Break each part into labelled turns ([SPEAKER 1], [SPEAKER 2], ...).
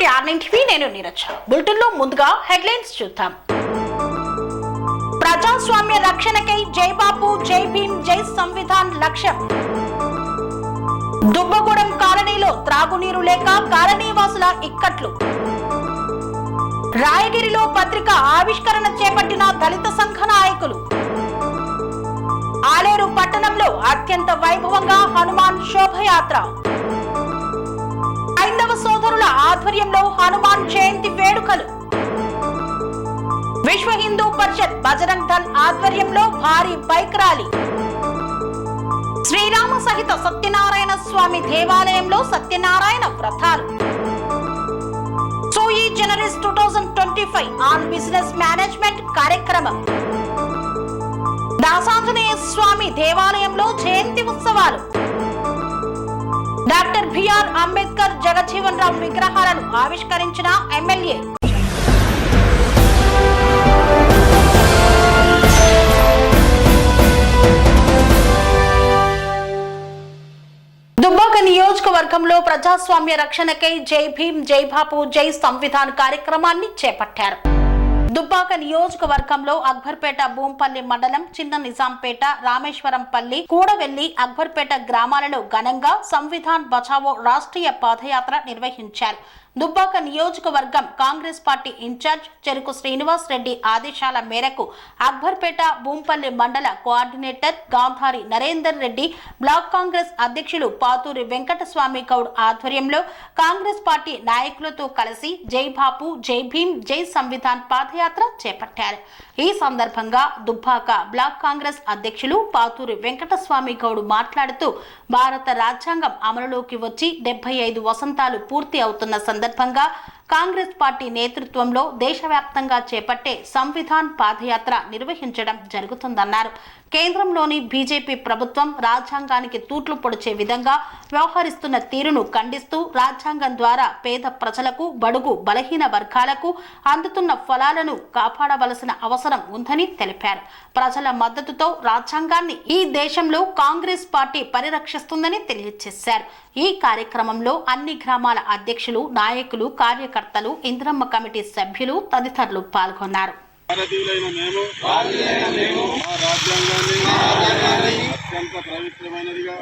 [SPEAKER 1] నేను నీరజ్. బులెటిన్లో ముందుగా హెడ్లైన్స్ చూద్దాం. ప్రజాస్వామ్య రక్షణకై జై బాపు, జై భీమ్, జై సంవిధాన్ లక్ష్యం. దుబ్బగూడెం కాలనీలో త్రాగునీరు లేక కాలనీవాసుల ఇక్కట్లు. రాయగిరిలో పత్రిక ఆవిష్కరణ చేపట్టిన దళిత సంఘ నాయకులు. ఆలేరు పట్టణంలో అత్యంత వైభవంగా హనుమాన్ శోభయాత్ర. హైందవ సోదరుల ఆధ్వర్యంలో హనుమాన్ జయంతి వేడుకలు. విశ్వ హిందూ పరిషత్ బజరంగ్ దళ్ ఆధ్వర్యంలో భారీ బైక్ ర్యాలీ. శ్రీరామ సహిత సత్యనారాయణ స్వామి దేవాలయంలో సత్యనారాయణ వ్రతాలు. సూయి జనరీస్ 2025 ఆన్ బిజినెస్ మేనేజ్మెంట్ కార్యక్రమం. దాసాంజనేయ స్వామి దేవాలయంలో జయంతి ఉత్సవాలు. డాక్టర్ బిఆర్ అంబేద్కర్, జగజ్జీవన్ రామ్ విగ్రహాలను ఆవిష్కరించిన ఎమ్మెల్యే. దుబ్బాక నియోజకవర్గంలో ప్రజాస్వామ్య రక్షణకై జై భీమ్, జై బాపు, జై సంవిధాన్ కార్యక్రమాన్ని చేపట్టారు. దుబ్బాక నియోజకవర్గంలో అక్బర్పేట, భూంపల్లి మండలం, చిన్న నిజాంపేట, రామేశ్వరంపల్లి, కూడవెల్లి, అక్బర్పేట గ్రామాలలో ఘనంగా సంవిధాన్ బచావో రాష్ట్రీయ పాదయాత్ర నిర్వహించారు. దుబ్బాక నియోజకవర్గం కాంగ్రెస్ పార్టీ ఇన్ఛార్జ్ చెరుకు శ్రీనివాస్ రెడ్డి ఆదేశాల మేరకు అక్బర్పేట, భూంపల్లి మండల కోఆర్డినేటర్ గాంధారి నరేందర్ రెడ్డి, బ్లాక్ కాంగ్రెస్ అధ్యక్షులు పాతూరి వెంకటస్వామి గౌడ్ ఆధ్వర్యంలో కాంగ్రెస్ పార్టీ నాయకులతో కలిసి జై బాపు, జై భీమ్, జై సంవిధాన్ పాదయాత్ర చేపట్టారు. ఈ సందర్భంగా దుబ్బాక బ్లాక్ కాంగ్రెస్ అధ్యక్షులు పాతూరి వెంకటస్వామి గౌడ్ మాట్లాడుతూ భారత రాజ్యాంగం అమలులోకి వచ్చి 75 వసంతాలు పూర్తి అవుతున్న సందర్భంగా కాంగ్రెస్ పార్టీ నేతృత్వంలో దేశవ్యాప్తంగా చేపట్టే సంవిధాన్ పాదయాత్ర నిర్వహించడం జరుగుతుందన్నారు. కేంద్రంలోని బీజేపీ ప్రభుత్వం రాజ్యాంగానికి తూట్లు పొడిచే విధంగా వ్యవహరిస్తున్న తీరును ఖండిస్తూ రాజ్యాంగం ద్వారా పేద ప్రజలకు, బడుగు బలహీన వర్గాలకు అందుతున్న ఫలాలను కాపాడవలసిన అవసరం ఉందని తెలిపారు. ప్రజల మద్దతుతో రాజ్యాంగాన్ని ఈ దేశంలో కాంగ్రెస్ పార్టీ పరిరక్షిస్తుందని తెలియజేశారు. ఈ కార్యక్రమంలో అన్ని గ్రామాల అధ్యక్షులు, నాయకులు, కార్యకర్తలు, ఇంద్రమ్మ కమిటీ సభ్యులు తదితరులు పాల్గొన్నారు.
[SPEAKER 2] భారతీయులైన మేము మా రాజ్యాంగాన్ని అత్యంత పవిత్రమైనదిగా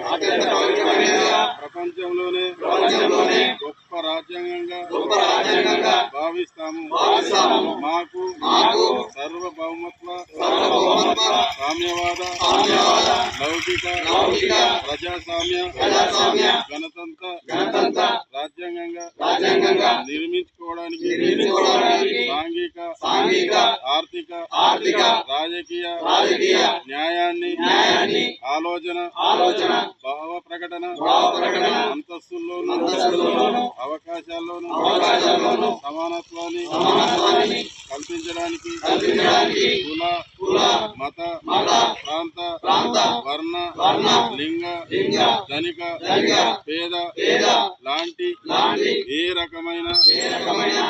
[SPEAKER 2] ప్రపంచంలోనే గొప్ప రాజ్యాంగంగా భావిస్తాము. మాకు సర్వభౌమత్వ, సామ్యవాద, లౌకిక, ప్రజాస్వామ్య, గణతంత్ర రాజ్యాంగంగా నిర్మించుకోవడానికి సాంఘిక, ఆర్థిక, రాజకీయ న్యాయాన్ని ఆలోచన, భావ ప్రకటన, అంతస్తుల్లోనూ అవకాశాల్లోనూ సమానత్వాన్ని కల్పించడానికి కుల, మత, ప్రాంత, వర్ణ, లింగ, ధనిక, పేద లాంటి ఏ రకమైన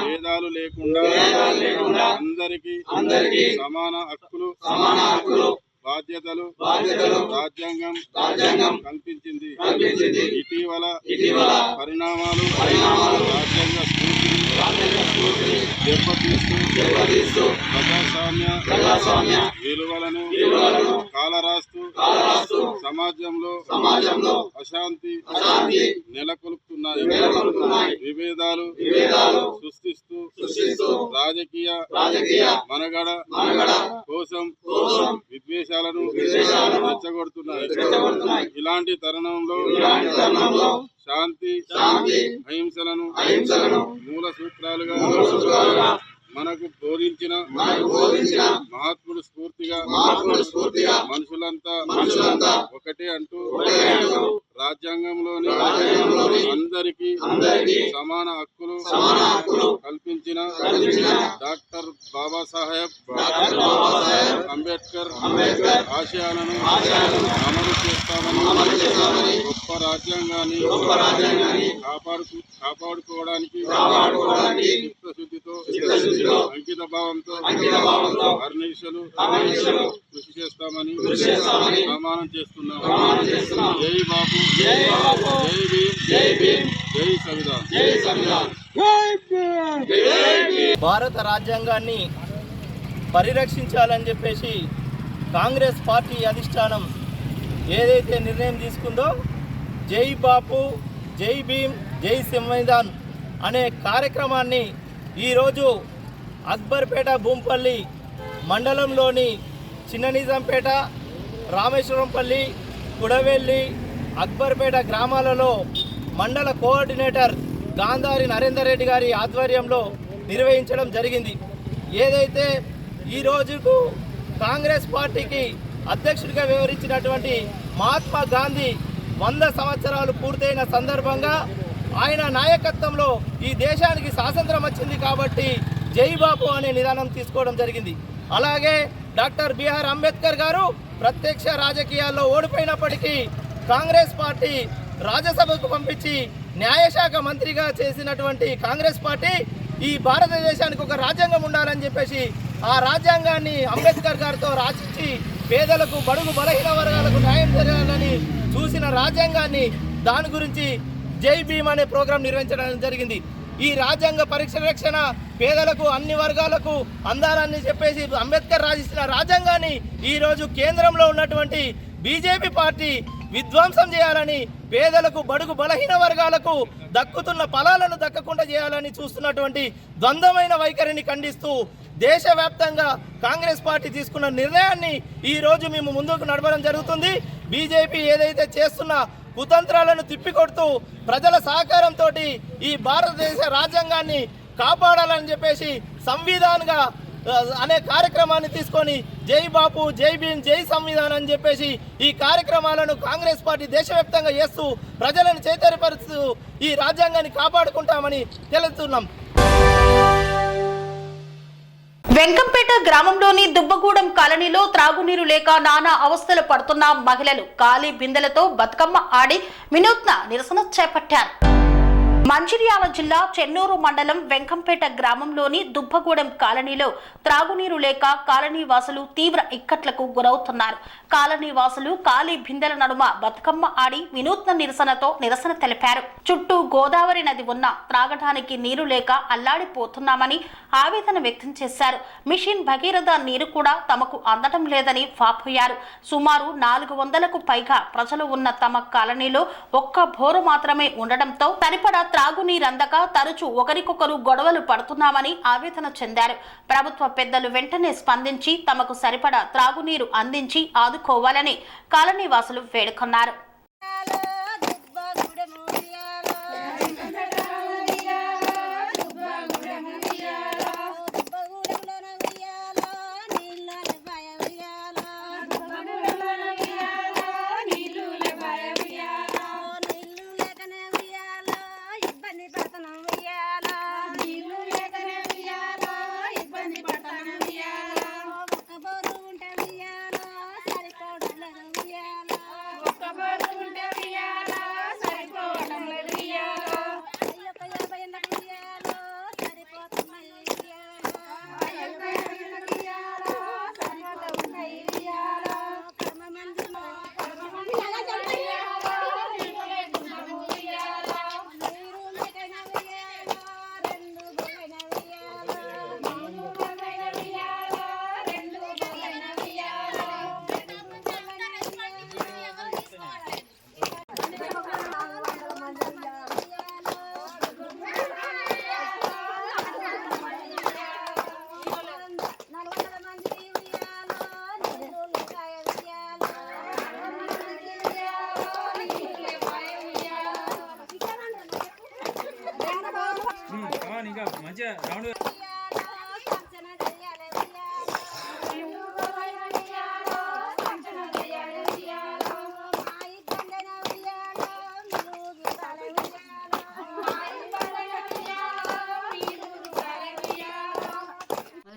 [SPEAKER 2] భేదాలు లేకుండా అందరికీ సమాన హక్కులు, బాధ్యతలు రాజ్యాంగం కల్పించింది. ఇటీవల పరిణామాలు రాజ్యాంగ స్ఫూర్తిని దెబ్బతీస్తూ ప్రజాస్వామ్య విలువలను కాలరాస్తూ సమాజంలో అశాంతి నెలకొల్పుతున్నాయి. విభేదాలు సృష్టిస్తూ రాజకీయ మనగడ కోసం విద్వేషాలను రెచ్చగొడుతున్నాయి. ఇలాంటి తరుణంలో శాంతి అహింసలను మూల సూత్రాలుగా మనకు బోధించిన మహాత్ముడు స్ఫూర్తిగా మనుషులంతా ఒకటే అంటూ రాజ్యాంగంలోని అందరికీ సమాన హక్కులు కల్పించిన డాక్టర్ బాబాసాహెబ్ అంబేద్కర్ ఆశయాలను అమలు చేస్తామని గొప్ప రాజ్యాంగాన్ని కాపాడుకోవడానికి చిత్తశుద్ధితో అంకిత భావంతో అహర్నిశలు కృషి చేస్తామని ప్రమాణం చేస్తున్నాము. జై బాపు, జై భీమ్, జై సంవిధాన్.
[SPEAKER 3] భారత రాజ్యాంగాన్ని పరిరక్షించాలని చెప్పేసి కాంగ్రెస్ పార్టీ అధిష్టానం ఏదైతే నిర్ణయం తీసుకుందో జై బాపు, జై భీమ్, జై సంవిధాన్ అనే కార్యక్రమాన్ని ఈరోజు అక్బర్పేట భూంపల్లి మండలంలోని చిన్న నిజాంపేట, రామేశ్వరంపల్లి, కుడవెల్లి, అక్బర్పేట గ్రామాలలో మండల కోఆర్డినేటర్ గాంధారి నరేందర్ రెడ్డి గారి ఆధ్వర్యంలో నిర్వహించడం జరిగింది. ఏదైతే ఈ రోజుకు కాంగ్రెస్ పార్టీకి అధ్యక్షుడిగా వ్యవహరించినటువంటి మహాత్మా గాంధీ 100 సంవత్సరాలు పూర్తయిన సందర్భంగా ఆయన నాయకత్వంలో ఈ దేశానికి స్వాతంత్రం వచ్చింది కాబట్టి జై బాపు అనే నిదానం తీసుకోవడం జరిగింది. అలాగే డాక్టర్ బిఆర్ అంబేద్కర్ గారు ప్రత్యక్ష రాజకీయాల్లో ఓడిపోయినప్పటికీ కాంగ్రెస్ పార్టీ రాజ్యసభకు పంపించి న్యాయశాఖ మంత్రిగా చేసినటువంటి కాంగ్రెస్ పార్టీ ఈ భారతదేశానికి ఒక రాజ్యాంగం ఉండాలని చెప్పేసి ఆ రాజ్యాంగాన్ని అంబేద్కర్ గారితో రాసించి పేదలకు, బడుగు బలహీన వర్గాలకు న్యాయం జరగాలని చూసిన రాజ్యాంగాన్ని దాని గురించి జై భీమ్ అనే ప్రోగ్రాం నిర్వహించడం జరిగింది. ఈ రాజ్యాంగ పరిరక్షణ పేదలకు, అన్ని వర్గాలకు అందాలని చెప్పేసి అంబేద్కర్ రాసిన రాజ్యాంగాన్ని ఈరోజు కేంద్రంలో ఉన్నటువంటి బీజేపీ పార్టీ విధ్వంసం చేయాలని, పేదలకు, బడుగు బలహీన వర్గాలకు దక్కుతున్న ఫలాలను దక్కకుండా చేయాలని చూస్తున్నటువంటి ద్వంద్వమైన వైఖరిని ఖండిస్తూ దేశవ్యాప్తంగా కాంగ్రెస్ పార్టీ తీసుకున్న నిర్ణయాన్ని ఈరోజు మేము ముందుకు నడపడం జరుగుతుంది. బీజేపీ ఏదైతే చేస్తున్న కుతంత్రాలను తిప్పికొడుతూ ప్రజల సహకారంతో ఈ భారతదేశ రాజ్యాంగాన్ని కాపాడాలని చెప్పేసి సంవిధానంగా అనే కార్యక్రమాన్ని తీసుకొని జై బాపు, జై భీమ్, జై సంవిధాన్ అని చెప్పేసి ఈ కార్యక్రమాలను కాంగ్రెస్ పార్టీ దేశవ్యాప్తంగా చేస్తూ ప్రజలను చైతన్యపరుస్తూ ఈ రాజ్యాంగాన్ని కాపాడుకుంటామని తెలుస్తున్నాం.
[SPEAKER 1] వెంకంపేట గ్రామంలోని దుబ్బగూడెం కాలనీలో త్రాగునీరు లేక నానా అవస్థలు పడుతున్న మహిళలు ఖాళీ బిందెలతో బతుకమ్మ ఆడి వినూత్న నిరసన చేపట్టారు. మంచిర్యాల జిల్లా చెన్నూరు మండలం వెంకంపేట గ్రామంలోని దుబ్బగూడెం కాలనీలో త్రాగునీరు లేక కాలనీ వాసులు తీవ్ర ఇక్కట్లకు గురవుతున్నారు. కాలనీ వాసులు ఖాళీ బిందెల నడుమ బతుకమ్మ ఆడి వినూత్న నిరసన తెలిపారు. చుట్టూ గోదావరి నది ఉన్న త్రాగడానికి నీరు లేక అల్లాడిపోతున్నామని ఆవేదన వ్యక్తం చేశారు. మిషన్ భగీరథ నీరు కూడా తమకు అందడం లేదని వాపోయారు. సుమారు 400కు పైగా ప్రజలు ఉన్న తమ కాలనీలో ఒక్క బోరు మాత్రమే ఉండడంతో సరిపడా త్రాగునీరందక తరచూ ఒకరికొకరు గొడవలు పడుతున్నామని ఆవేదన చెందారు. ప్రభుత్వ పెద్దలు వెంటనే స్పందించి తమకు సరిపడా త్రాగునీరు అందించి ఆదుకోవాలని కాలనీ వాసులు వేడుకున్నారు.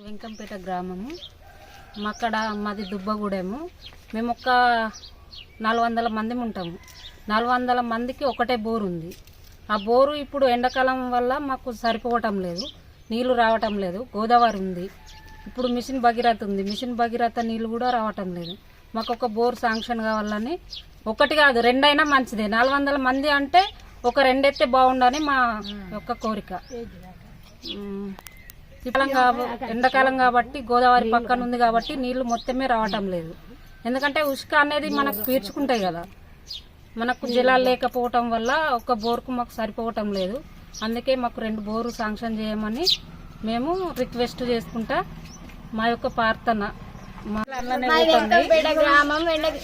[SPEAKER 4] వెంకంపేట గ్రామము మాది దుబ్బగూడెము. మేము ఒక 400 మంది ఉంటాము. 400 మందికి ఒకటే బోరు ఉంది. ఆ బోరు ఇప్పుడు ఎండాకాలం వల్ల మాకు సరిపోవటం లేదు, నీళ్లు రావటం లేదు. గోదావరి ఉంది, ఇప్పుడు మిషన్ భగీరథ ఉంది. మిషన్ భగీరథ నీళ్లు కూడా రావటం లేదు. మాకు ఒక బోర్ శాంక్షన్ కావాలని, ఒకటి కాదు 2 అయినా మంచిదే. 400 మంది అంటే ఒక 2 ఎత్తే బాగుండని మా యొక్క కోరిక. ఎండాకాలం కాబట్టి గోదావరి పక్కన ఉంది కాబట్టి నీళ్లు మొత్తమే రావటం లేదు. ఎందుకంటే ఉష్క అనేది మనకు పీల్చుకుంటాయి కదా, మనకు జలాలు లేకపోవటం వల్ల ఒక బోర్కు మాకు సరిపోవటం లేదు. అందుకే మాకు 2 బోరు శాంక్షన్ చేయమని మేము రిక్వెస్ట్ చేసుకుంటా. మా యొక్క ప్రార్థన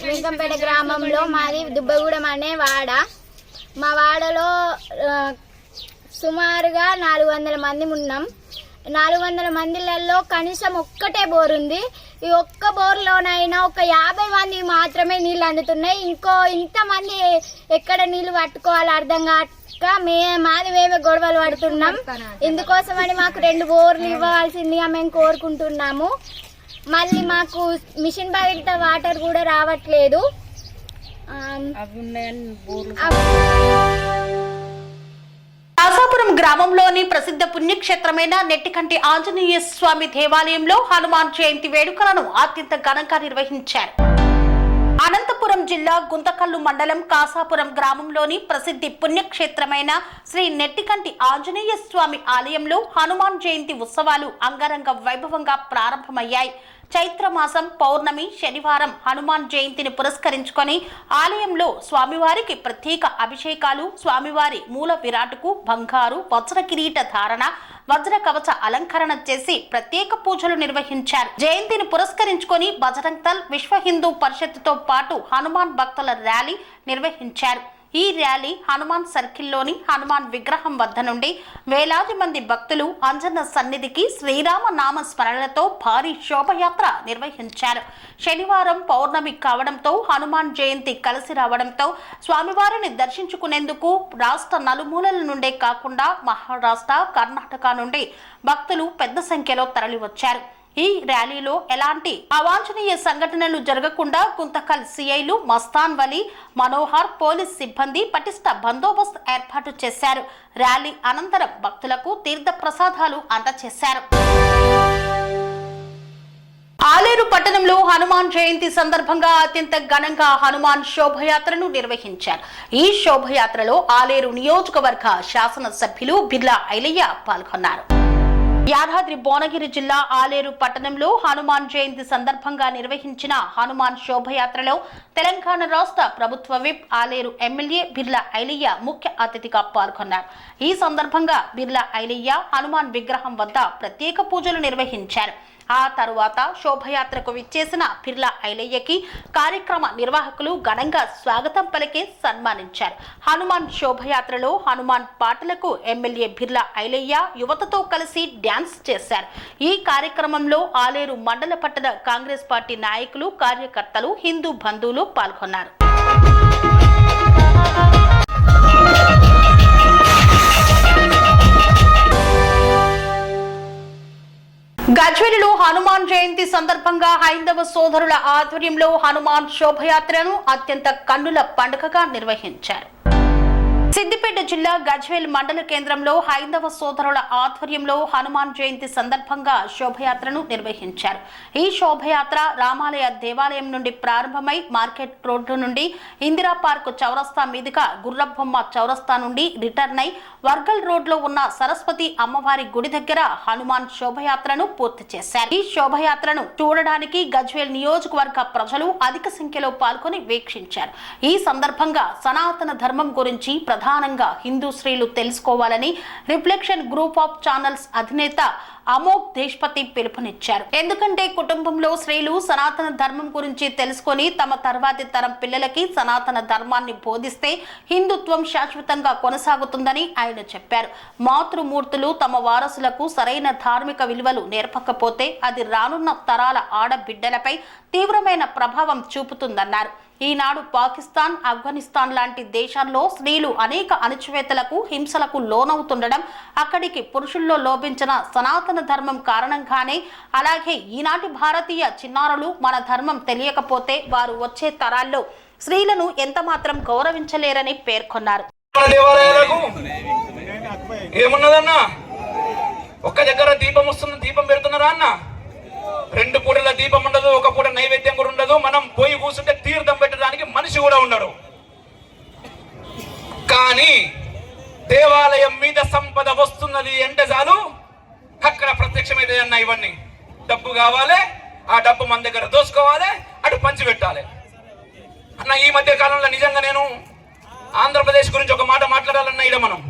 [SPEAKER 5] వెంకంపేట గ్రామంలో మాది దుబ్బగూడెం అనే వాడ. మా వాడలో సుమారుగా 400 మంది ఉన్నాం. 400 మందిలలో కనీసం ఒక్కటే బోర్ ఉంది. ఈ ఒక్క బోర్లోనైనా ఒక 50 మంది మాత్రమే నీళ్ళు అందుతున్నాయి. ఇంతమంది ఎక్కడ నీళ్లు పట్టుకోవాలో అర్థం కాక మేమే గొడవలు పడుతున్నాం. ఇందుకోసమని మాకు 2 బోర్లు ఇవ్వాల్సిందిగా మేము కోరుకుంటున్నాము. మళ్ళీ మాకు మిషన్ భగీరథ వాటర్ కూడా రావట్లేదు.
[SPEAKER 1] కాసాపురం గ్రామంలోని ప్రసిద్ధ పుణ్యక్షేత్రమైన నెట్టికంటి ఆంజనేయ స్వామి దేవాలయంలో హనుమాన్ జయంతి వేడుకలను అత్యంత ఘనంగా నిర్వహించారు. అనంతపురం జిల్లా గుంతకల్లు మండలం కాసాపురం గ్రామంలోని ప్రసిద్ధి పుణ్యక్షేత్రమైన శ్రీ నెట్టికంటి ఆంజనేయ స్వామి ఆలయంలో హనుమాన్ జయంతి ఉత్సవాలు అంగరంగ వైభవంగా ప్రారంభమయ్యాయి. చైత్రమాసం పౌర్ణమి శనివారం హనుమాన్ జయంతిని పురస్కరించుకొని ఆలయంలో స్వామివారికి ప్రత్యేక అభిషేకాలు, స్వామివారి మూల విరాటుకు బంగారు వజ్ర కిరీట ధారణ, వజ్ర కవచ అలంకరణ చేసి ప్రత్యేక పూజలు నిర్వహించారు. జయంతిని పురస్కరించుకొని బజరంగ్ దళ్, విశ్వ హిందూ పరిషత్తుతో పాటు హనుమాన్ భక్తుల ర్యాలీ నిర్వహించారు. ఈ ర్యాలీ హనుమాన్ సర్కిల్లోని హనుమాన్ విగ్రహం వద్ద నుండి వేలాది మంది భక్తులు అంజన్న సన్నిధికి శ్రీరామ నామ స్మరణలతో భారీ శోభయాత్ర నిర్వహించారు. శనివారం పౌర్ణమి కావడంతో హనుమాన్ జయంతి కలిసి రావడంతో స్వామివారిని దర్శించుకునేందుకు రాష్ట్ర నలుమూలల నుండే కాకుండా మహారాష్ట్ర, కర్ణాటక నుండి భక్తులు పెద్ద సంఖ్యలో తరలివచ్చారు. ఈ ర్యాలీలో ఎలాంటి అవాంఛనీయ సంఘటనలు జరగకుండా గుంతకల్ సిఐలు మస్తాన్ వలి, మనోహర్, పోలీస్ సిబ్బంది పటిష్ట బందోబస్తు ఏర్పాటు చేశారు. ర్యాలీ అనంతరం భక్తులకు తీర్థ ప్రసాదాలు అందజేశారు. ఆలేరు పట్టణంలో హనుమాన్ జయంతి సందర్భంగా అత్యంత ఘనంగా హనుమాన్ శోభయాత్రను నిర్వహించారు. ఈ శోభయాత్రలో ఆలేరు నియోజకవర్గ శాసనసభ్యులు బిర్లా ఐలయ్య పాల్గొన్నారు. యాదాద్రి భువనగిరి జిల్లా ఆలేరు పట్టణంలో హనుమాన్ జయంతి సందర్భంగా నిర్వహించిన హనుమాన్ శోభయాత్రలో తెలంగాణ రాష్ట్ర ప్రభుత్వ విప్ ఆలేరు ఎమ్మెల్యే బిర్లా ఐలయ్య ముఖ్య అతిథిగా పాల్గొన్నారు. ఈ సందర్భంగా బిర్లా ఐలయ్య హనుమాన్ విగ్రహం వద్ద ప్రత్యేక పూజలు నిర్వహించారు. ఆ తరువాత శోభయాత్రకు విచ్చేసిన బిర్లా ఐలయ్యకి కార్యక్రమ నిర్వాహకులు ఘనంగా స్వాగతం పలికి సన్మానించారు. హనుమాన్ శోభయాత్రలో హనుమాన్ పాటలకు ఎమ్మెల్యే బిర్లా ఐలయ్య యువతతో కలిసి డ్యాన్స్ చేశారు. ఈ కార్యక్రమంలో ఆలేరు మండల పట్టణ కాంగ్రెస్ పార్టీ నాయకులు, కార్యకర్తలు, హిందూ బంధువులు పాల్గొన్నారు. గజ్వేలులో హనుమాన్ జయంతి సందర్భంగా హైందవ సోదరుల ఆధ్వర్యంలో హనుమాన్ శోభయాత్రను అత్యంత కన్నుల పండుగగా నిర్వహించారు. సిద్దిపేట జిల్లా గజ్వేల్ మండల కేంద్రంలో హైందవ సోదరుల ఆధ్వర్యంలో హనుమాన్ జయంతి సందర్భంగా శోభయాత్రను నిర్వహించారు. ఈ శోభయాత్ర రామాలయ దేవాలయం నుండి ప్రారంభమై మార్కెట్ రోడ్డు నుండి ఇందిరా పార్క్ చౌరస్తా మీదుగా గుర్రబొమ్మ చౌరస్తా నుండి రిటర్న్ అయి వర్గల్ రోడ్ లో ఉన్న సరస్వతి అమ్మవారి గుడి దగ్గర హనుమాన్ శోభయాత్రను పూర్తి చేశారు. ఈ శోభయాత్రను చూడడానికి గజ్వేల్ నియోజకవర్గ ప్రజలు అధిక సంఖ్యలో పాల్గొని వీక్షించారు. ఈ సందర్భంగా సనాతన ధర్మం గురించి ప్రధానంగా హిందూ స్త్రీలు తెలుసుకోవాలని రిఫ్లెక్షన్ గ్రూప్ ఆఫ్ ఛానల్స్ అధినేత అమోక్ దేశ్పతి పిలుపునిచ్చారు. ఎందుకంటే కుటుంబంలో స్త్రీలు సనాతన ధర్మం గురించి తెలుసుకొని తమ తర్వాతి తరం పిల్లలకి సనాతన ధర్మాన్ని బోధిస్తే హిందుత్వం శాశ్వతంగా కొనసాగుతుందని ఆయన చెప్పారు. మాతృమూర్తులు తమ వారసులకు సరైన ధార్మిక విలువలు నేర్పకపోతే అది రానున్న తరాల ఆడబిడ్డలపై తీవ్రమైన ప్రభావం చూపుతుందన్నారు. ఈనాడు పాకిస్తాన్, ఆఫ్ఘనిస్తాన్ లాంటి దేశాల్లో స్త్రీలు అనేక అణచివేతలకు, హింసలకు లోనవుతుండడం అక్కడికి పురుషుల్లో లోపించిన సనాతన ధర్మం కారణంగానే. అలాగే ఈనాటి భారతీయ చిన్నారులు మన ధర్మం తెలియకపోతే వారు వచ్చే తరాల్లో స్త్రీలను ఎంత మాత్రం గౌరవించలేరని పేర్కొన్నారు.
[SPEAKER 6] ఏమున్నదన్నా, ఒక్క దగ్గర దీపం వస్తుంది, దీపం పెడుతున్నారా అన్న? 2 పూటల దీపం ఉండదు, ఒక పూట నైవేద్యం కూడా ఉండదు. మనం పోయి కూర్చుంటే తీర్థం పెట్టడానికి మనిషి కూడా ఉండడు. కానీ దేవాలయం మీద సంపద వస్తున్నది అంటే చాలు అక్కడ ప్రత్యక్షమైతే అన్న ఇవన్నీ డబ్బు కావాలి, ఆ డబ్బు మన దగ్గర దోసుకోవాలి, అటు పంచి పెట్టాలి అన్న. ఈ మధ్య కాలంలో నిజంగా నేను ఆంధ్రప్రదేశ్ గురించి ఒక మాట మాట్లాడాలన్నా ఇడ మనం,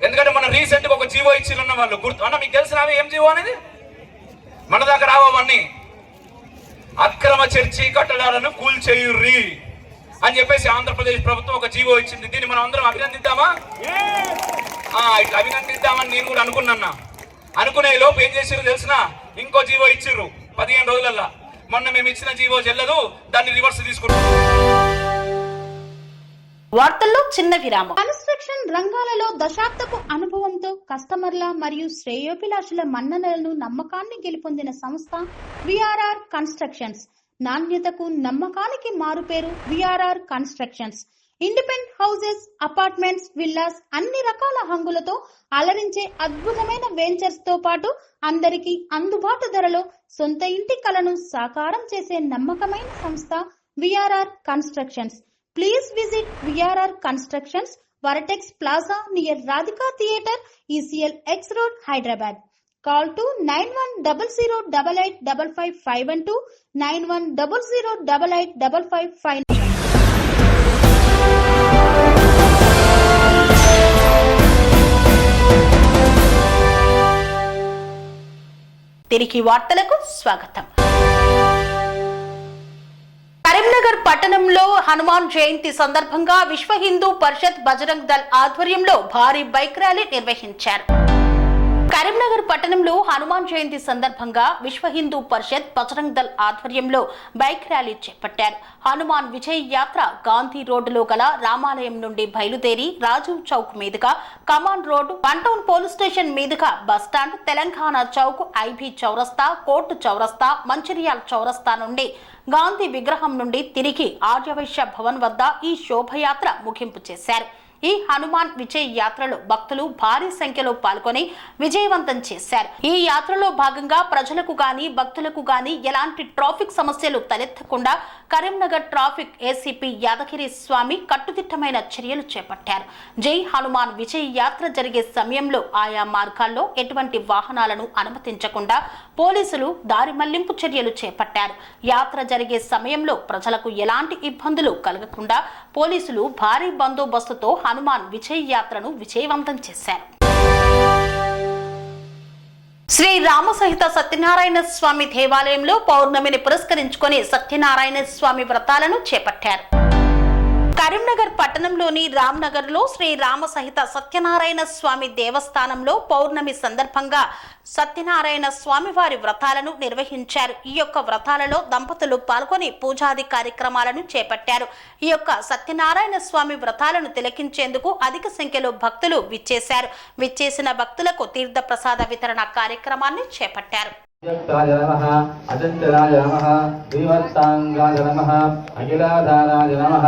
[SPEAKER 6] ఎందుకంటే మన రీసెంట్ గా ఒక జీవో ఇచ్చిరన్న వాళ్ళు గుర్తు అన్న. మీకు తెలిసినవి ఏం జీవో అనేది? మన దాకా రావన్నీ అక్రమ చర్చి కట్టడాలను కూల్చేయుర్రి అని చెప్పేసి ఆంధ్రప్రదేశ్ ప్రభుత్వం ఒక జీవో ఇచ్చింది. దీన్ని మనం అందరం అభినందిద్దామా? ఇట్లా అభినందిద్దామని నేను కూడా అనుకున్నా. అనుకునే లోపు ఏం చేసిర్రు తెలిసిన? ఇంకో జీవో ఇచ్చిర్రు 15 రోజులల్లా. మొన్న మేము ఇచ్చిన జీవో చెల్లదు, దాన్ని రివర్స్ తీసుకుంటాం.
[SPEAKER 1] వార్తల్లో చిన్న విరామం.
[SPEAKER 7] కన్స్ట్రక్షన్ రంగాలలో దశాబ్దపు అనుభవంతో కస్టమర్ల మరియు శ్రేయోభిలాషుల మన్ననలను, నమ్మకాన్ని గెలుపొందిన సంస్థ విఆర్ఆర్ కన్స్ట్రక్షన్స్. నాణ్యతకు, నమ్మకానికి మారుపేరు VRR constructions. Independent houses, apartments, villas అన్ని రకాల హంగులతో అలరించే అద్భుతమైన వెంచర్స్ తో పాటు అందరికీ అందుబాటు ధరలో సొంత ఇంటి కలను సాకారం చేసే నమ్మకమైన సంస్థ VRR constructions. Please visit VRR Constructions, Varatex Plaza near Radhika Theatre, ECL X Road, Hyderabad. Call to 9100885552, 9100885559.
[SPEAKER 1] తిరిగి వార్తలకు స్వాగతం. కరీంనగర్ పట్టణంలో హనుమాన్ జయంతి సందర్భంగా విశ్వ హిందూ పరిషత్ బజరంగ్ దళ్ ఆధ్వర్యంలో భారీ బైక్ ర్యాలీ నిర్వహించారు. కరీంనగర్ పట్టణంలో హనుమాన్ జయంతి సందర్భంగా విశ్వ హిందూ పరిషత్ బజరంగ్ దళ్ ఆధ్వర్యంలో బైక్ ర్యాలీ చేపట్టారు. హనుమాన్ విజయ్ యాత్ర గాంధీ రోడ్డులో గల రామాలయం నుండి బయలుదేరి రాజీవ్ చౌక్ మీదుగా command road, one town police station మీదుగా బస్టాండ్, తెలంగాణ చౌక్, ఐబీ చౌరస్తా, కోర్టు చౌరస్తా, మంచిర్యాల చౌరస్తా నుండి గాంధీ విగ్రహం నుండి తిరిగి ఆర్యవైశ్య భవన్ వద్ద ఈ శోభయాత్ర ముగింపు చేశారు. ఈ హనుమాన్ విజయ్ యాత్రలో భక్తులు భారీ సంఖ్యలో పాల్గొని విజయవంతం చేశారు. ఈ యాత్రలో భాగంగా ప్రజలకు గాని, భక్తులకు గాని ఎలాంటి ట్రాఫిక్ సమస్యలు తలెత్తకుండా కరీంనగర్ ట్రాఫిక్ ఏసీపీ యాదగిరి స్వామి కట్టుదిట్టమైన చర్యలు చేపట్టారు. జై హనుమాన్ విజయ్ యాత్ర జరిగే సమయంలో ఆయా మార్గాల్లో ఎటువంటి వాహనాలను అనుమతించకుండా పోలీసులు దారి మళ్లింపు చర్యలు చేపట్టారు. యాత్ర జరిగే సమయంలో ప్రజలకు ఎలాంటి ఇబ్బందులు కలగకుండా పోలీసులు భారీ బందోబస్తుతో హనుమాన్ విజయ్ యాత్రను విజయవంతం చేశారు. శ్రీ రామ సహిత సత్యనారాయణ స్వామి దేవాలయంలో పౌర్ణమిని పురస్కరించుకొని సత్యనారాయణ స్వామి వ్రతాలను చేపట్టారు. కరీంనగర్ పట్టణంలోని రామ్నగర్ లో శ్రీ రామ సహిత సత్యనారాయణ స్వామి దేవస్థానంలో పౌర్ణమి సందర్భంగా సత్యనారాయణ స్వామి వారి వ్రతాలను నిర్వహించారు. ఈ యొక్క వ్రతాలలో దంపతులు పాల్గొని పూజాది కార్యక్రమాలను చేపట్టారు. ఈ యొక్క సత్యనారాయణ స్వామి వ్రతాలను తిలకించేందుకు అధిక సంఖ్యలో భక్తులు విచ్చేశారు. విచ్చేసిన భక్తులకు తీర్థ ప్రసాద వితరణ కార్యక్రమాన్ని చేపట్టారు.
[SPEAKER 8] అజంతరాయ నమః, అజంతరాయ నమః, శ్రీవత్సాంగాయ నమః, అఖిలాధారాయ నమః,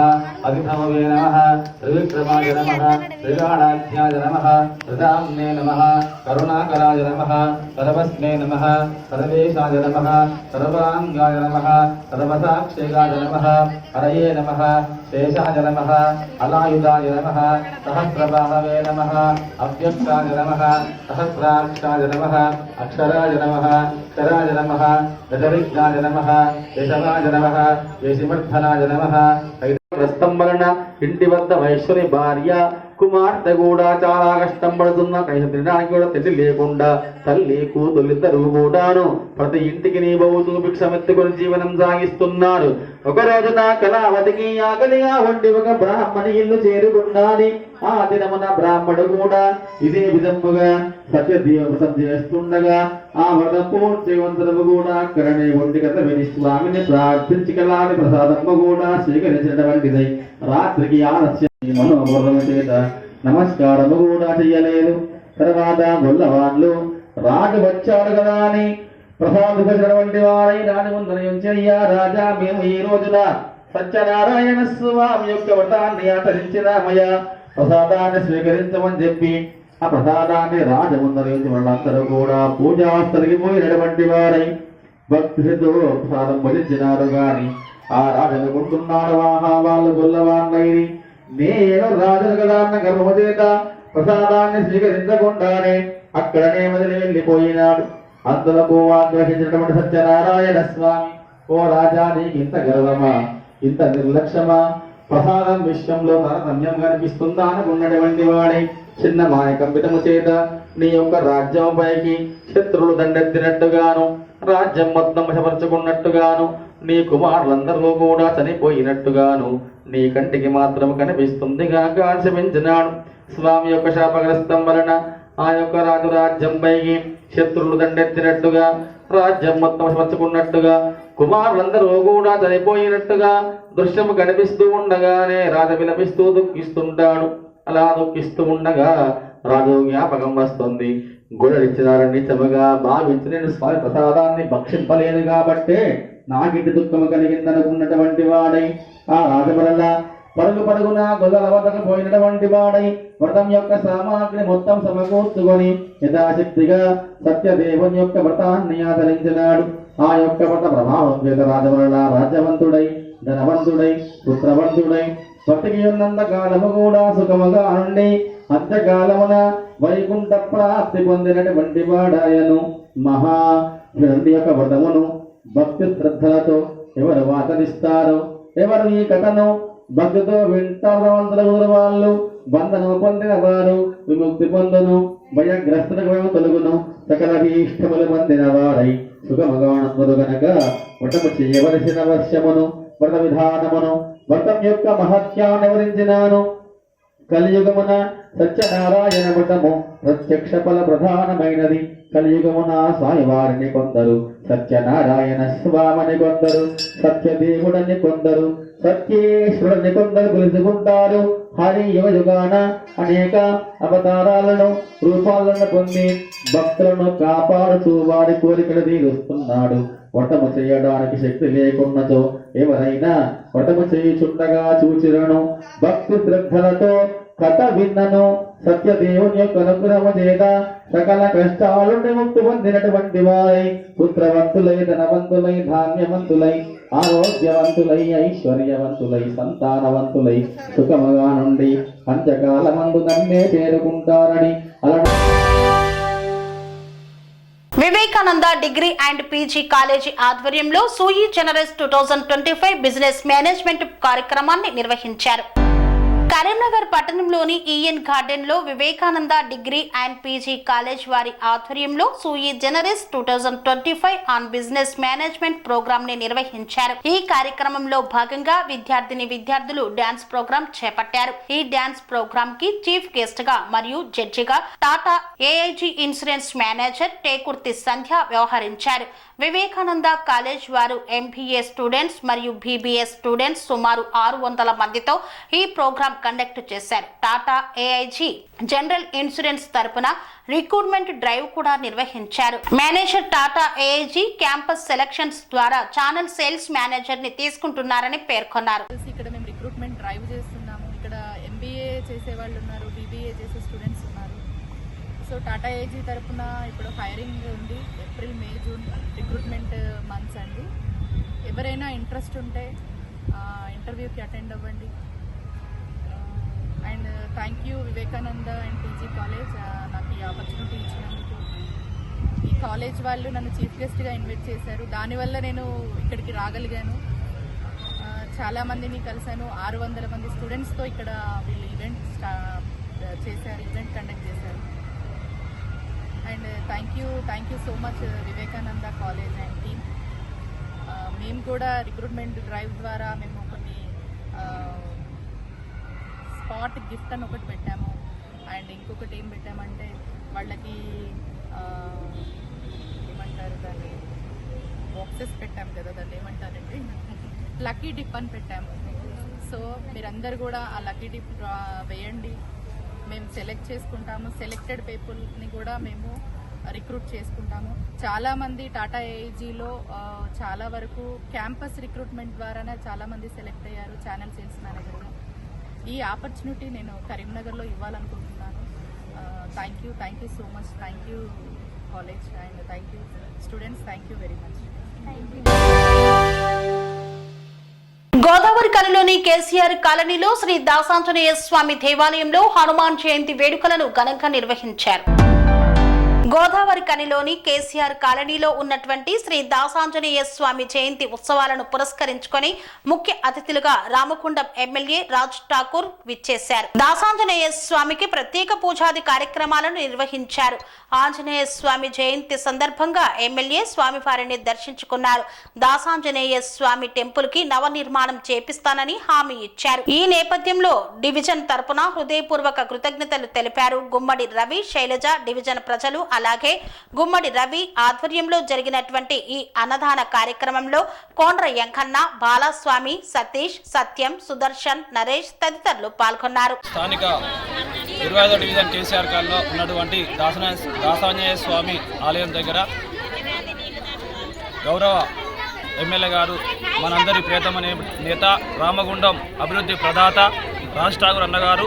[SPEAKER 8] అభినవే నమః, త్రివిక్రమాయ నమః, త్రిగాణాధ్యాయ నమః, ప్రదామ్నే నమః, కరుణాకరాయ నమః, సర్వస్మే నమః, సర్వేశాయ నమః, సర్వాంగాయ నమః, సర్వసాక్షిగాయ నమః, హరయే నమః, శేషాయ నమః, అలాయుధాయ నమః, సహస్రబాహవే నమః, అవ్యక్తాయ నమః, సహస్రాక్షాయ నమః, అక్షరాయ నమః, అక్షరాయ నమః, గజవిఘ్నాయ నమః, కేశవాయ నమః, కేశిమర్ధనాయ నమః. కష్టం వలన ఇంటి వద్ద వైశ్వరి భార్య కుమార్తె కూడా చాలా కష్టం పడుతున్న తినడానికి కూడా తెలిసి లేకుండా తల్లి కూతులిద్దరూ కూడాను ప్రతి ఇంటికి నీ బౌతూ భిక్షమెత్తుకుని జీవనం సాగిస్తున్నారు. ఒక రోజున కళావతికి ఆకలిగా ఉండి ఒక బ్రాహ్మణి ఇల్లు చేరుకున్నది. ఆ దినమున బ్రాహ్మడు కూడా ఇదే విధముగా సత్యదేవ చేస్తుండగా ఆ వ్రత పూర్తివంతులము కూడా కరణే ఒంటిగత విని స్వామిని ప్రార్థించి కలాని ప్రసాదము కూడా స్వీకరించినటువంటిదై రాత్రికి ఆలస్యం మనోబోధము చేత నమస్కారము కూడా చెయ్యలేదు. తర్వాత గొల్లవాళ్ళు రాజు వచ్చాడు కదా అని ప్రసాదించినటువంటి వారై రాజు ముందరయ్యా రాజా, మేము ఈ రోజున సత్యనారాయణ స్వామి యొక్క వ్రతాన్ని ఆచరించినామయ్యా, ప్రసాదాన్ని స్వీకరించమని చెప్పి ఆ ప్రసాదాన్ని రాజముందరించి వాళ్ళందరూ కూడా పూజాస్థలికి పోయినటువంటి వారై భక్తితో ప్రసాదం భజించినారు. గాని ఆ రాజు అనుకుంటున్నాడు, ఆహా వాళ్ళు గొల్లవాళ్ళైరి, నేను రాజును కదా అన్న గర్భము చేత ప్రసాదాన్ని స్వీకరించకుండానే అక్కడనే వదిలి వెళ్ళిపోయినాడు. అంతలకు ఆగ్రహించినటువంటి సత్యనారాయణ స్వామి, ఓ రాజా, నీకు ఇంత గర్వమా, ఇంత నిర్లక్ష్యమా, ప్రసాదం విషయంలో తారతమ్యం కనిపిస్తుందా అనుకున్నటువంటి వాడై చిన్న మాయకంపితము చేత నీ యొక్క రాజ్యం పైకి శత్రువులు దండెత్తినట్టుగాను రాజ్యం మొత్తం వశపరుచుకున్నట్టుగాను నీ కుమారులందరూ కూడా చనిపోయినట్టుగాను నీ కంటికి మాత్రం కనిపిస్తుంది గాక ఆశపించినాడు. స్వామి యొక్క శాపగ్రస్తం వలన ఆ యొక్క రాజు రాజ్యం పైకి శత్రువులు దండెత్తినట్టుగా రాజ్యం మొత్తం వశపరుచుకున్నట్టుగా కుమారులందరూ కూడా చనిపోయినట్టుగా దృశ్యము కనిపిస్తూ ఉండగానే రాజు విలపిస్తూ దుఃఖిస్తుంటాడు. అలా దుఃఖిస్తూ ఉండగా రాజు జ్ఞాపకం వస్తుంది. గొడవలిచ్చినారని నిజముగా భావించి నేను స్వామి ప్రసాదాన్ని భక్షింపలేదు కాబట్టే నాకిటి దుఃఖము కలిగిందనుకున్నటువంటి వాడై ఆ రాజు వల్ల పరుగున గొల్లల వద్దకు పోయినటువంటి వాడై వ్రతం యొక్క సామాగ్రి మొత్తం సమకూర్చుకొని యథాశక్తిగా సత్యదేవుని యొక్క వ్రతాన్ని ఆచరించినాడు. ఆ యొక్క వ్రత ప్రభావం చేత రాజవల్ల రాజ్యవంతుడై ధనవంతుడై పుత్రవంతుడై బతికి ఉన్నంత కాలము కూడా సుఖముగా నుండి అంత్యకాలమున వైకుంఠ ప్రాప్తి పొందినటువంటి వాడాయను. మహావిరుడి యొక్క వ్రతమును భక్తి శ్రద్ధలతో ఎవరు ఆచరిస్తారో, ఎవరు ఈ కథను భక్తితో వింటారో వాళ్ళు బంధనము పొందిన వారు విముక్తి పొందును, భయగ్రస్తులకు తొలుగును, సకల ఇష్టములు పొందిన వారై సుఖముగానందులు గనక వ్రతము చేయవలసిన వర్షమును వ్రత విధానమును వ్రతం యొక్క మహత్యాన్ని వివరించినాను. కలియుగమున సత్యనారాయణ వ్రతము ప్రత్యక్ష ఫల ప్రధానమైనది. కలియుగమున స్వామివారిని కొందరు సత్యనారాయణ స్వామిని కొందరు సత్యదేవుడని కొందరు సత్యేశ్వరుని కొందరు పిలుచుకుంటారు. హరి యుగయుగాన అనేక అవతారాలను రూపాలను పొంది భక్తులను కాపాడుతూ వారి కోరికలు తీరుస్తున్నాడు. వ్రతము చేయడానికి శక్తి లేకున్నచో ఎవరైనా వ్రతము చేయుచుండగా చూచిరను భక్తి శ్రద్ధలతో కథ విన్నను సత్యదేవుని యొక్క అనుగ్రహము చేత సకల కష్టాలు విముక్తి పొందినటువంటి వారై పుత్రవంతులై ధనవంతులై ధాన్యవంతులై ఆరోగ్యవంతులై ఐశ్వర్యవంతులై సంతానవంతులై సుఖముగా నుండి అంత్యకాలమందు నన్నే చేరుకుంటారని అలా
[SPEAKER 1] Vivekananda degree and PG college ఆధ్వర్యంలో సూయి జనరస్ 2025 బిజినెస్ మేనేజ్మెంట్ కార్యక్రమాన్ని నిర్వహించారు. కరీంనగర్ పట్టణంలోని ఈఎన్ గార్డెన్ లో Vivekananda degree and PG college వారి ఆధ్వర్యంలో sui generis 2025 on business management program ని నిర్వహించారు. ఈ కార్యక్రమంలో భాగంగా విద్యార్థులు డాన్స్ ప్రోగ్రామ్ చేపట్టారు. ఈ డాన్స్ ప్రోగ్రామ్ కి చీఫ్ గెస్ట్ గా మరియు జడ్జిగా Tata AIG insurance manager Thekurthi Sandhya వ్యవహరించారు. వివేకానంద కాలేజ్ వారు ఎంబీఏ స్టూడెంట్స్ మరియు బీబీఎస్ స్టూడెంట్స్ సుమారు 600 మందితో ఈ ప్రోగ్రాం కండక్ట్ చేశారు. టాటా ఏఐజీ జనరల్ ఇన్సూరెన్స్ తరపున రిక్రూట్మెంట్ డ్రైవ్ కూడా నిర్వహించారు. Manager Tata AIG campus selections ద్వారా ఛానల్ సేల్స్ మేనేజర్ ని తీసుకుంటున్నారని పేర్కొన్నారు.
[SPEAKER 9] ఇక్కడ మేము రిక్రూట్మెంట్ డ్రైవ్ చేస్తున్నాము. ఇక్కడ ఎంబీఏ చేసే వాళ్ళు ఉన్నారు, బీబీఏ చేసే స్టూడెంట్స్ ఉన్నారు. సో టాటా ఏఐజీ తరపున ఇప్పుడు హైరింగ్ ఉంది. ఏప్రిల్, మే, జూన్ రిక్రూట్మెంట్ మంత్స్ అండి. ఎవరైనా ఇంట్రెస్ట్ ఉంటే ఇంటర్వ్యూకి అటెండ్ అవ్వండి. And thank you Vivekananda and PG college నాకు ఈ ఆపర్చునిటీ ఇచ్చినందుకు. ఈ కాలేజ్ వాళ్ళు నన్ను చీఫ్ గెస్ట్గా ఇన్వైట్ చేశారు. దానివల్ల నేను ఇక్కడికి రాగలిగాను. చాలామందిని కలిశాను. 600 మంది స్టూడెంట్స్తో ఇక్కడ వీళ్ళు ఈవెంట్ కండక్ట్ చేశారు. And thank you so much Vivekananda college and team. మేము కూడా రిక్రూట్మెంట్ డ్రైవ్ ద్వారా మేము కొన్ని స్పాట్ గిఫ్ట్ అని ఒకటి పెట్టాము. అండ్ ఇంకొకటి ఏం పెట్టామంటే వాళ్ళకి ఏమంటారు దాన్ని, బాక్సెస్ పెట్టాము కదా, దాన్ని ఏమంటారండి, లక్కీ డిప్ అని పెట్టాము. సో మీరందరూ కూడా ఆ లక్కీ డిప్ వేయండి. మేము సెలెక్ట్ చేసుకుంటాము. సెలెక్టెడ్ పీపుల్ని కూడా మేము రిక్రూట్ చేసుకుంటాము. చాలామంది టాటా ఏఐజీలో చాలా వరకు క్యాంపస్ రిక్రూట్మెంట్ ద్వారానే చాలామంది సెలెక్ట్ అయ్యారు ఛానల్ సేల్స్ మేనేజర్గా. ఈ ఆపర్చునిటీ నేను కరీంనగర్లో ఇవ్వాలనుకుంటున్నాను. Thank you so much. Thank you college and thank you students. Thank you very much.
[SPEAKER 1] Godavari కనిలోని కేసీఆర్ కాలనీలో శ్రీ దాసాంజనేయ స్వామి దేవాలయంలో హనుమాన్ జయంతి వేడుకలను ఘనంగా నిర్వహించారు. గోదావరి కనిలోని కేసీఆర్ కాలనీలో ఉన్నటువంటి శ్రీ దాసాంజనేయ స్వామి జయంతి ఉత్సవాలను పురస్కరించుకొని ముఖ్య అతిథులుగా రామగుండం ఎమ్మెల్యే రాజ్ ఠాకూర్ విచ్చేశారు. దాసాంజనేయ స్వామికి ప్రత్యేక పూజాది కార్యక్రమాలను నిర్వహించారు. ఆంజనేయ స్వామి జయంతి సందర్భంగా ఎమ్మెల్యే స్వామివారిని దర్శించుకున్నారు. దాసాంజనేయ స్వామి టెంపుల్ కి నవనిర్మాణం చేపిస్తానని హామీ ఇచ్చారు. ఈ నేపథ్యంలో డివిజన్ తరపున హృదయపూర్వక కృతజ్ఞతలు తెలిపారు. గుమ్మడి రవి, శైలజ డివిజన్ ప్రజలు, అలాగే గుమ్మడి రవి ఆధ్వర్యంలో జరిగినటువంటి ఈ అన్నదాన కార్యక్రమంలో కోండ్ర యంకన్న, బాలస్వామి, సతీష్, సత్యం, సుదర్శన్, నరేష్ తదితరులు పాల్గొన్నారు.
[SPEAKER 10] స్థానిక 25వ డివిజన్ కేసీఆర్ కాలనీలో ఉన్నటువంటి దాసాంజనేయ స్వామి ఆలయం దగ్గర గౌరవ ఎమ్మెల్యే గారు, మనందరి ప్రియతమ నేత, రామగుండం అభివృద్ధి ప్రదాత రాజ్ ఠాకూర్ అన్నగారు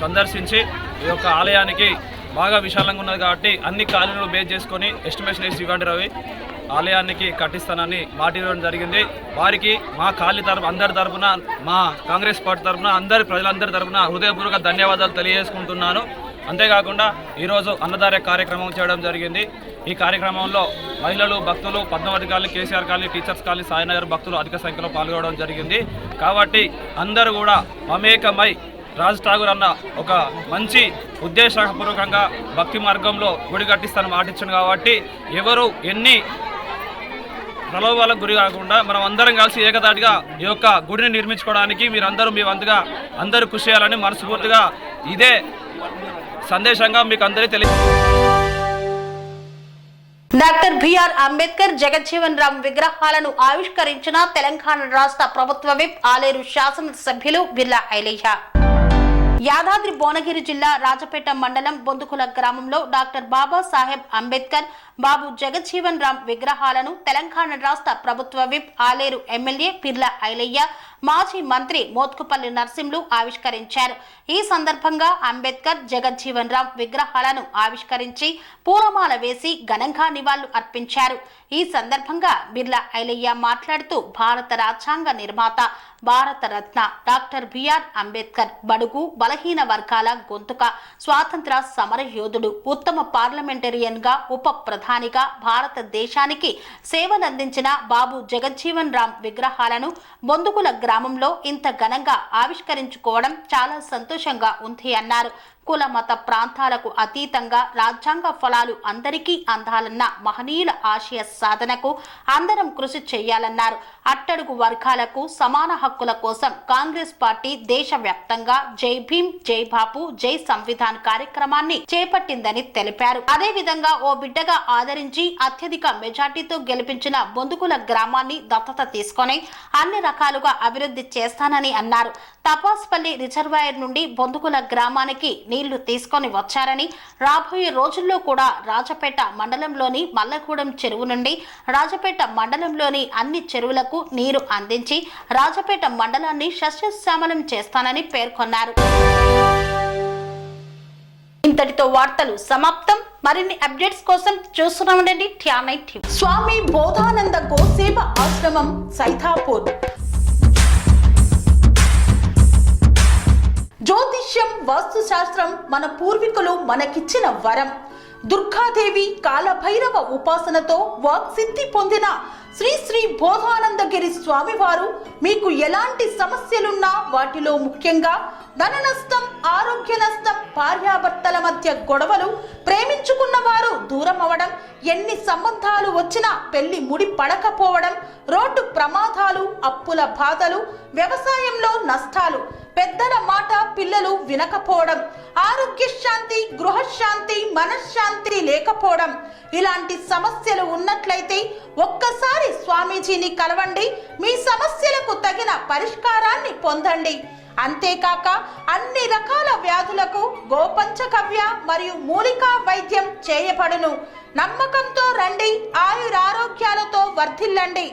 [SPEAKER 10] సందర్శించి ఈ యొక్క ఆలయానికి బాగా విశాలంగా ఉన్నది కాబట్టి అన్ని కాలనీలు బేస్ చేసుకొని ఎస్టిమేషన్ వేసి ఇవ్వండి రవి, ఆలయానికి కట్టిస్తానని మాట ఇవ్వడం జరిగింది. వారికి మా కాలనీ తరఫున, అందరి తరఫున, మా కాంగ్రెస్ పార్టీ తరఫున, ప్రజలందరి తరఫున హృదయపూర్వక ధన్యవాదాలు తెలియజేసుకుంటున్నాను. అంతేకాకుండా ఈరోజు అన్నదాన కార్యక్రమం చేయడం జరిగింది. ఈ కార్యక్రమంలో మహిళలు, భక్తులు, Padmavati colony, KCR colony, teachers colony, Sainagar భక్తులు అధిక సంఖ్యలో పాల్గొనడం జరిగింది. కాబట్టి అందరూ కూడా మమేకమై రాజ్ ఠాకూర్ అన్న ఒక మంచి ఉద్దేశపూర్వకంగా భక్తి మార్గంలో గుడి కట్టిస్తాను మాటిచ్చాను. కాబట్టి ఎవరు ఎన్ని ప్రలోభాలకు గురి కాకుండా మనం అందరం కలిసి ఏకతాటిగా ఈ యొక్క గుడిని నిర్మించుకోవడానికి మీరందరూ మీ వంతుగా అందరూ కృషి చేయాలని మనస్ఫూర్తిగా ఇదే సందేశంగా మీకు అందరికీ
[SPEAKER 1] డాక్టర్ బిఆర్ అంబేద్కర్, జగజ్జీవన్ రామ్ విగ్రహాలను ఆవిష్కరించిన తెలంగాణ రాష్ట్ర ప్రభుత్వ విప్ ఆలేరు శాసనసభ్యులు బిర్లా ఐలయ్య. యాదాద్రి భువనగిరి జిల్లా రాజపేట మండలం బొందుకుల గ్రామంలో డాక్టర్ బాబాసాహెబ్ అంబేద్కర్, బాబు జగజ్జీవన్ రామ్ విగ్రహాలను తెలంగాణ రాష్ట్ర ప్రభుత్వ విప్ ఆలేరు ఎమ్మెల్యే బిర్లా ఐలయ్య, మాజీ మంత్రి మోత్కుపల్లి నర్సింహులు ఆవిష్కరించారు. ఈ సందర్భంగా అంబేద్కర్, జగజ్జీవన్ రామ్ విగ్రహాలను ఆవిష్కరించి పూలమాల వేసి ఘనంగా నివాళులు అర్పించారు. ఈ సందర్భంగా బిర్లా ఐలయ్య మాట్లాడుతూ భారత రాజ్యాంగ నిర్మాత, భారత రత్న డాక్టర్ బిఆర్ అంబేద్కర్ బడుగు బలహీన వర్గాల గొంతుక, స్వాతంత్ర సమర యోధుడు, ఉత్తమ పార్లమెంటేరియన్ గా, ఉప ప్రధానిగా భారతదేశానికి సేవలందించిన బాబు జగజ్జీవన్ రామ్ విగ్రహాలను బొందుకుల గ్రామంలో ఇంత ఘనంగా ఆవిష్కరించుకోవడం చాలా సంతోషంగా ఉంది అన్నారు. కుల మత ప్రాంతాలకు అతీతంగా రాజ్యాంగ ఫలాలు అందరికీ అందాలన్న మహనీయుల ఆశయ సాధనకు అందరం కృషి చేయాలన్నారు. అట్టడుగు వర్గాలకు సమాన హక్కుల కోసం కాంగ్రెస్ పార్టీ దేశవ్యాప్తంగా జై భీమ్, జై బాపు, జై సంవిధాన్ కార్యక్రమాన్ని చేపట్టిందని తెలిపారు. అదేవిధంగా ఓ బిడ్డగా ఆదరించి అత్యధిక మెజార్టీతో గెలిపించిన బొందుకుల గ్రామాన్ని దత్తత తీసుకొని అన్ని రకాలుగా అభివృద్ధి చేస్తానని అన్నారు. తపాస్పల్లి రిజర్వాయర్ నుండి బొందుకుల గ్రామానికి నీళ్లు తీసుకొని వచ్చారని, రాబోయే రోజుల్లో కూడా రాజపేట మండలంలోని మల్లగూడెం చెరువు నుండి రాజపేట మండలంలోని అన్ని చెరువులకు నీరు అందించి రాజపేట మండలాన్ని సస్యశ్యామలం చేస్తానని పేర్కొన్నారు. ఇంతటితో వార్తలు సమాప్తం. మరిన్ని అప్డేట్స్ కోసం చూస్తూనే ఉండండి TR9 TV. స్వామి బోధానంద గోసేవ ఆశ్రమం, సైతాపూర్. జ్యోతిష్యం, వాస్తుశాస్త్రం మన పూర్వీకులు మనకిచ్చిన వరం. దుర్గాదేవి, కాలభైరవ ఉపాసనతో వాక్సిద్ధి పొందిన శ్రీ శ్రీ బోధానందగిరి స్వామివారు మీకు ఎలాంటి సమస్యలున్నా, వాటిలో ముఖ్యంగా ధన నష్టం, ఆరోగ్య నష్టం, భార్యాభర్తల మధ్య గొడవలు, ప్రేమించుకున్న వారు దూరం అవడం, ఎన్ని సంబంధాలు వచ్చినా పెళ్లి ముడి పడకపోవడం, రోడ్డు ప్రమాదాలు, అప్పుల బాధలు, వ్యవసాయంలో నష్టాలు, పెద్దల మాట పిల్లలు వినకపోవడం, ఆరోగ్య శాంతి, గృహశాంతి, మనశ్శాంతి లేకపోవడం, ఇలాంటి సమస్యలు ఉన్నట్లయితే ఒక్కసారి స్వామీజీని కలవండి. మీ సమస్యలకు తగిన పరిష్కారాన్ని పొందండి. అంతేకాక అన్ని రకాల వ్యాధులకు గోపంచకవ్య మరియు మూలికా వైద్యం చేయబడును. నమ్మకంతో రండి, ఆయురారోగ్యాలతో వర్ధిల్లండి.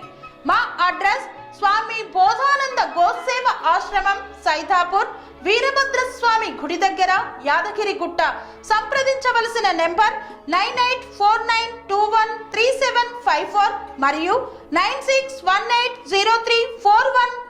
[SPEAKER 1] మా అడ్రస్ స్వామి బోధానంద గోసేవ ఆశ్రమం, సైదాపూర్, వీరభద్రస్వామి గుడి దగ్గర, యాదగిరిగుట్ట. సంప్రదించవలసిన నెంబర్ 9849213754 మరియు 96180341